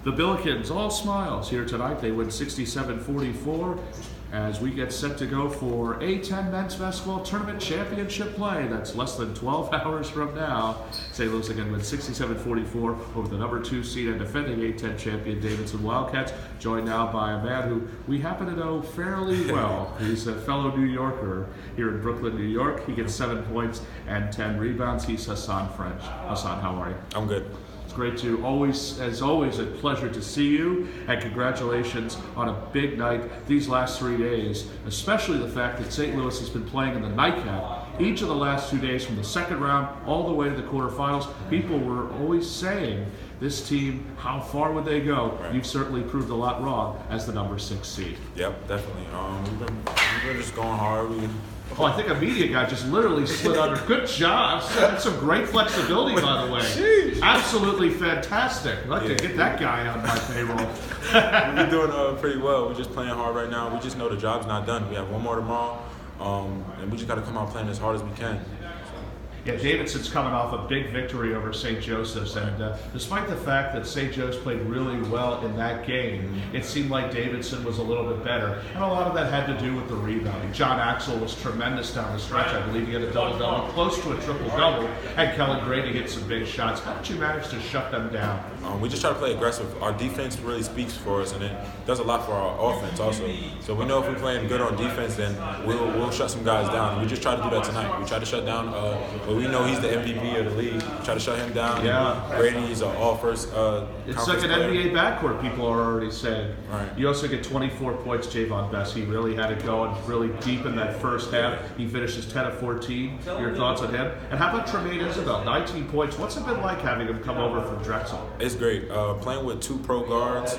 The Billikens, all smiles here tonight. They win 67-44 as we get set to go for A-10 Men's Basketball Tournament Championship play. That's less than 12 hours from now. St. Louis again wins 67-44 over the number 2 seed and defending A-10 champion Davidson Wildcats, joined now by a man who we happen to know fairly well. He's a fellow New Yorker here in Brooklyn, New York. He gets 7 points and 10 rebounds. He's Hasahn French. Hasahn, how are you? I'm good. It's great to as always, a pleasure to see you, and congratulations on a big night these last 3 days, especially the fact that St. Louis has been playing in the nightcap each of the last 2 days from the second round all the way to the quarterfinals. People were always saying, this team, how far would they go? Right. You've certainly proved a lot wrong as the number 6 seed. Yep, definitely. We've been just going hard. Oh, I think a media guy just literally slid under. Good job. That's some great flexibility, by the way. Jeez. Absolutely fantastic. I'd like to get that guy on my payroll. We've been doing pretty well. We're just playing hard right now. We just know the job's not done. We have one more tomorrow, and we just got to come out playing as hard as we can. Yeah, Davidson's coming off a big victory over St. Joseph's, and despite the fact that St. Joe's played really well in that game, it seemed like Davidson was a little bit better, and a lot of that had to do with the rebounding. John Axel was tremendous down the stretch. I believe he had a double-double, close to a triple-double, and Kellen Grady hit some big shots. How did you manage to shut them down? We just try to play aggressive. Our defense really speaks for us, and it does a lot for our offense also. So we know if we're playing good on defense, then we'll shut some guys down. And we just try to do that tonight. We try to shut down we know he's the MVP of the league. Try to shut him down. Yeah. Brady's an all-first It's like an player. NBA backcourt, people are already saying. Right. You also get 24 points, Javon Bess. He really had it going really deep in that first half. He finishes 10 of 14. Your thoughts on him? And how about Tremaine Isabel? 19 points. What's it been like having him come over from Drexel? It's great. Playing with 2 pro guards,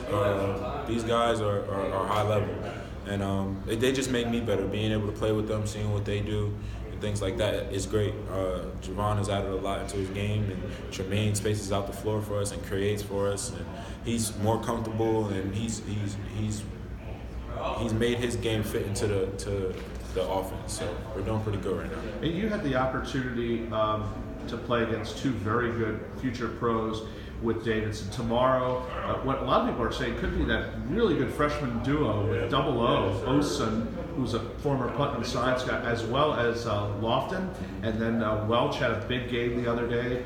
these guys are high level. And they just make me better. Being able to play with them, seeing what they do, and things like that is great. Javon has added a lot into his game, and Tremaine spaces out the floor for us and creates for us. And he's more comfortable, and he's made his game fit into the offense. So we're doing pretty good right now. And you had the opportunity to play against 2 very good future pros with Davidson. Tomorrow, what a lot of people are saying could be that really good freshman duo with Double O, Osun, who's a former Putnam science guy, as well as Lofton, and then Welch had a big game the other day.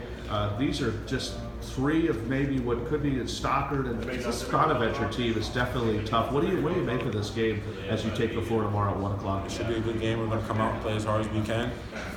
These are just 3 of maybe what could be Stockard, and this Bonaventure team is definitely tough. What do you make of this game as you take the floor tomorrow at 1 o'clock? It should be a good game. We're going to come out and play as hard as we can,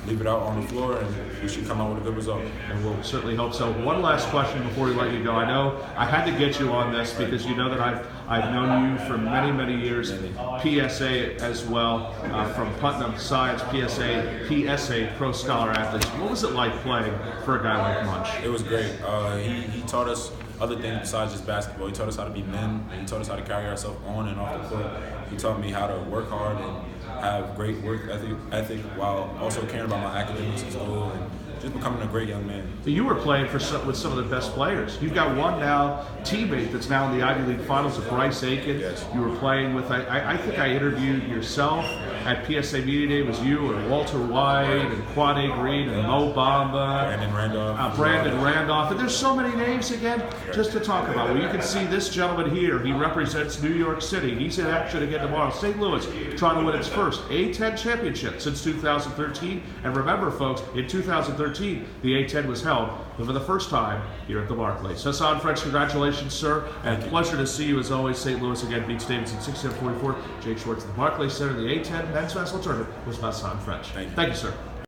leave it out on the floor, and we should come out with a good result. And we'll certainly hope so. One last question before we let you go. I know I had to get you on this because you know that I've known you for many, many years. PSA as well, from Putnam Science, PSA Pro Scholar Athletes. What was it like playing for a guy like Munch? It was great. He taught us other things besides just basketball. He taught us how to be men, and he taught us how to carry ourselves on and off the court. He taught me how to work hard and have great work ethic while also caring about my academics in school and just becoming a great young man. You were playing with some of the best players. You've got one now teammate that's now in the Ivy League Finals with Bryce Aiken. Yes. You were playing with, I think I interviewed yourself at PSA Media Day. It was you and Walter White and Quade Green and Mo Bamba. Brandon Randolph. And there's so many names again just to talk about. Well, you can see this gentleman here. He represents New York City. He's in action again tomorrow. St. Louis trying to win its first A-10 championship since 2013. And remember, folks, in 2013, the A-10 was held for the first time here at the Barclays. Hasahn French, congratulations, sir. And pleasure to see you as always. St. Louis again beats Davidson 67-44. Jake Schwartz at the Barclays Center. The A-10 Men's Basketball Tournament was Hasahn French. Thank you, Thank you, sir.